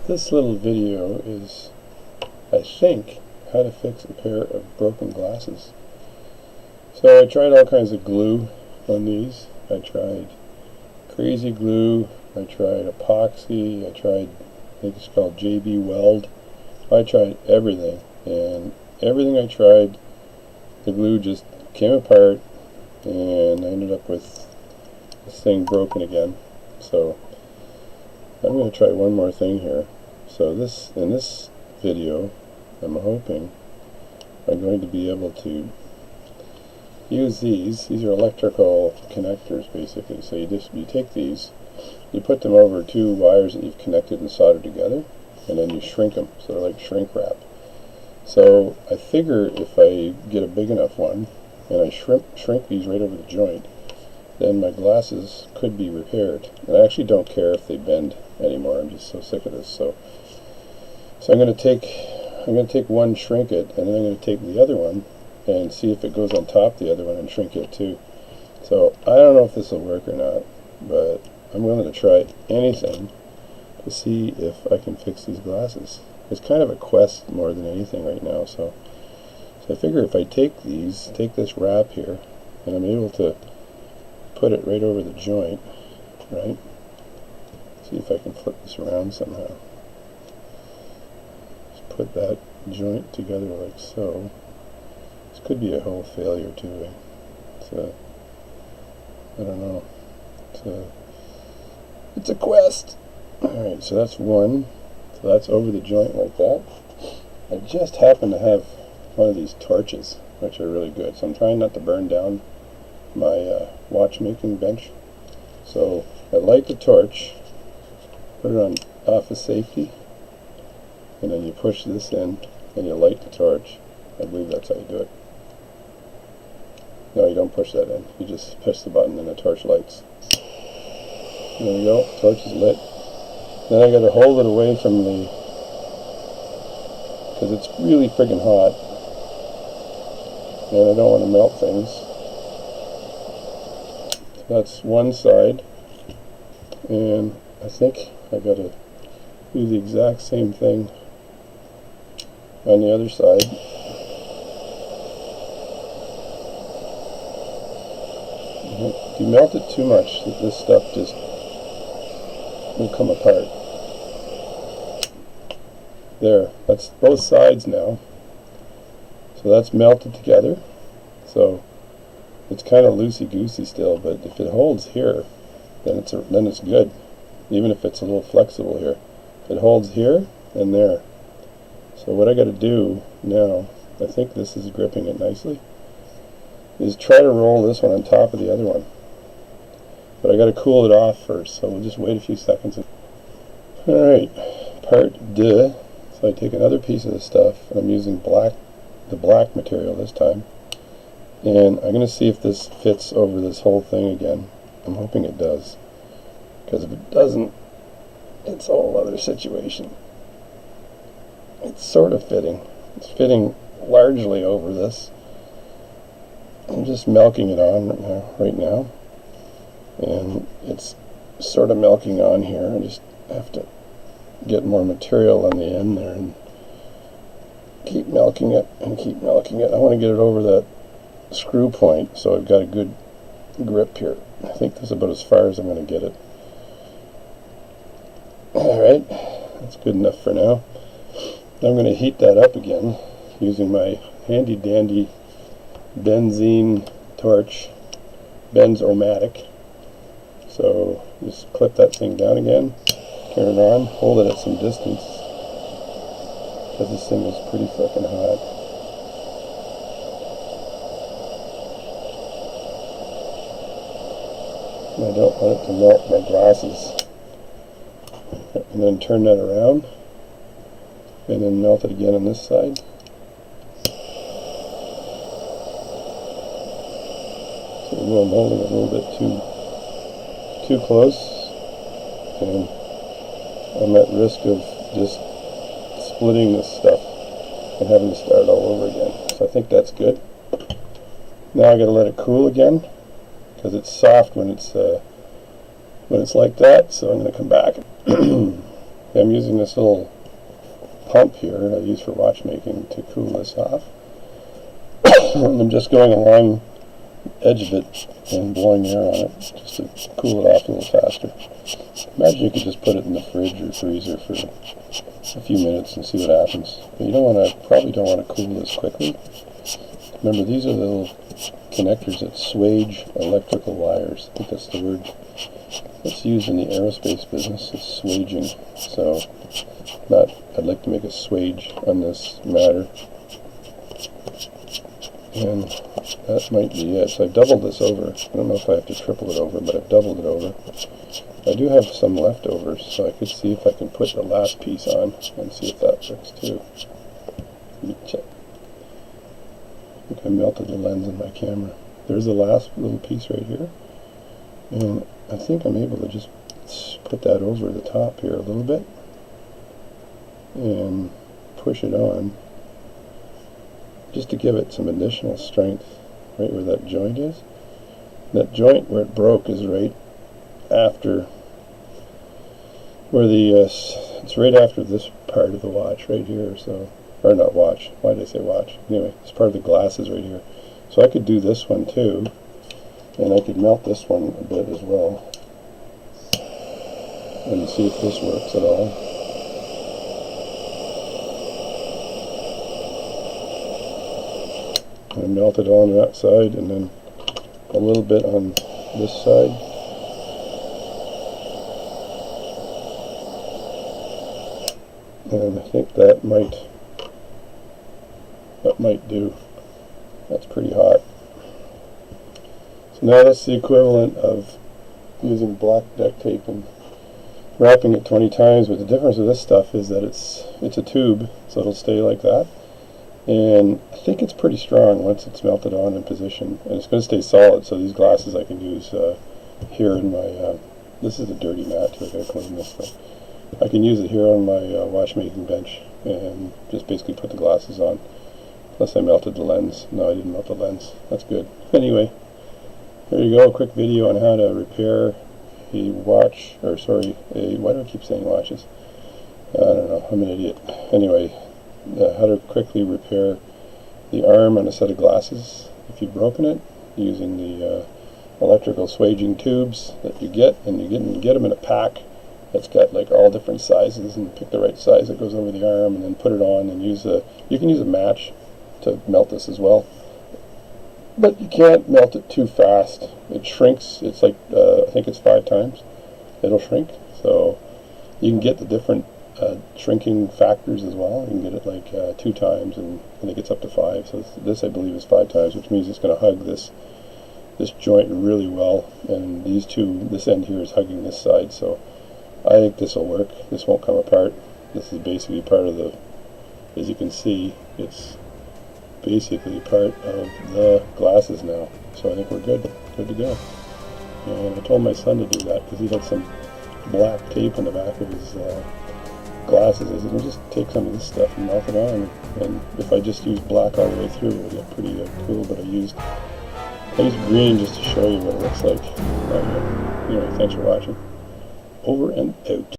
This little video is, I think, how to fix a pair of broken glasses. So I tried all kinds of glue on these. I tried crazy glue, I tried epoxy, I tried, I think it's called JB Weld. I tried everything, and everything I tried, the glue just came apart, and I ended up with this thing broken again. So I'm going to try one more thing here. So in this video, I'm hoping I'm going to be able to use these. These are electrical connectors, basically. So you take these, you put them over two wires that you've connected and soldered together, and then you shrink them. So they're like shrink wrap. So I figure if I get a big enough one and I shrink these right over the joint, then my glasses could be repaired. And I actually don't care if they bend anymore. I'm just so sick of this. So I'm going to take one, shrink it, and then I'm going to take the other one and see if it goes on top of the other one and shrink it too. So I don't know if this will work or not, but I'm willing to try anything to see if I can fix these glasses. It's kind of a quest more than anything right now. So I figure if I take this wrap here, and I'm able to put it right over the joint, right? See if I can flip this around somehow. Just put that joint together like so. This could be a whole failure too. So I don't know. It's a quest. Alright, so that's one. So that's over the joint like that. I just happen to have one of these torches, which are really good. So I'm trying not to burn down my watchmaking bench. So I light the torch, put it on off of safety, and then you push this in and you light the torch. I believe that's how you do it. No, you don't push that in. You just push the button and the torch lights. There we go. Torch is lit. Then I got to hold it away from the, because it's really friggin' hot, and I don't want to melt things. So that's one side, and I think I got to do the exact same thing on the other side. If you melt it too much, this stuff just will come apart. There, that's both sides now. So that's melted together. So it's kind of loosey-goosey still, but if it holds here, then it's good. Even if it's a little flexible here, it holds here and there. So what I got to do now, I think this is gripping it nicely, is try to roll this one on top of the other one. But I got to cool it off first, so we'll just wait a few seconds. Alright, part deux. So I take another piece of the stuff, and I'm using the black material this time. And I'm going to see if this fits over this whole thing again. I'm hoping it does. Because if it doesn't, it's a whole other situation. It's sort of fitting. It's fitting largely over this. I'm just milking it on right now. And it's sort of milking on here. I just have to get more material on the end there and keep milking it and keep milking it. I want to get it over that screw point so I've got a good grip here. I think that's about as far as I'm going to get it. Alright, that's good enough for now. I'm going to heat that up again using my handy dandy benzene torch, Benzomatic. So just clip that thing down again, turn it on, hold it at some distance, because this thing is pretty fucking hot. And I don't want it to melt my glasses. And then turn that around, and then melt it again on this side. So I'm holding it a little bit too close, and I'm at risk of just splitting this stuff and having to start all over again. So I think that's good. Now I got to let it cool again, because it's soft when it's like that. So I'm going to come back. I'm using this little pump here that I use for watchmaking to cool this off. And I'm just going along the edge of it and blowing air on it just to cool it off a little faster. Imagine you could just put it in the fridge or freezer for a few minutes and see what happens. But you probably don't want to cool this quickly. Remember, these are the little connectors that swage electrical wires. I think that's the word that's used in the aerospace business, is swaging. So, I'd like to make a swage on this matter. And that might be it. So I've doubled this over. I don't know if I have to triple it over, but I've doubled it over. I do have some leftovers, so I could see if I can put the last piece on and see if that works too. Let me check. I think I melted the lens in my camera. There's the last little piece right here. And I think I'm able to just put that over the top here a little bit and push it on just to give it some additional strength right where that joint is. That joint where it broke is right after where it's right after this part of the watch right here, so, or not watch, why did I say watch? Anyway, it's part of the glasses right here. So I could do this one too, and I could melt this one a bit as well, and see if this works at all. I melt it on that side and then a little bit on this side. And I think that might do. That's pretty hot. So now that's the equivalent of using black duct tape and wrapping it 20 times, but the difference with this stuff is that it's a tube, so it'll stay like that. And I think it's pretty strong once it's melted on in position, and it's going to stay solid, so these glasses I can use here in my, this is a dirty mat too, I gotta clean this, but I can use it here on my watchmaking bench and just basically put the glasses on. Unless I melted the lens. No, I didn't melt the lens. That's good. Anyway, there you go, a quick video on how to repair a watch, or sorry, why do I keep saying watches? I don't know, I'm an idiot. Anyway, how to quickly repair the arm on a set of glasses if you've broken it, using the electrical swaging tubes that you get, and you get them in a pack that's got like all different sizes, and pick the right size that goes over the arm and then put it on, and you can use a match to melt this as well, but you can't melt it too fast. It shrinks. It's like I think it's 5 times it'll shrink, so you can get the different shrinking factors as well. You can get it like 2 times, and I think it's up to 5, so this I believe is 5 times, which means it's going to hug this joint really well, and this end here is hugging this side, so I think this will work. This won't come apart. This is basically part of the, as you can see, it's basically part of the glasses now. So I think we're good to go. And I told my son to do that because he had some black tape on the back of his glasses. I said, well, just take some of this stuff and melt it on. And if I just use black all the way through, it would get pretty cool. But I used green just to show you what it looks like. Anyway, thanks for watching. Over and out.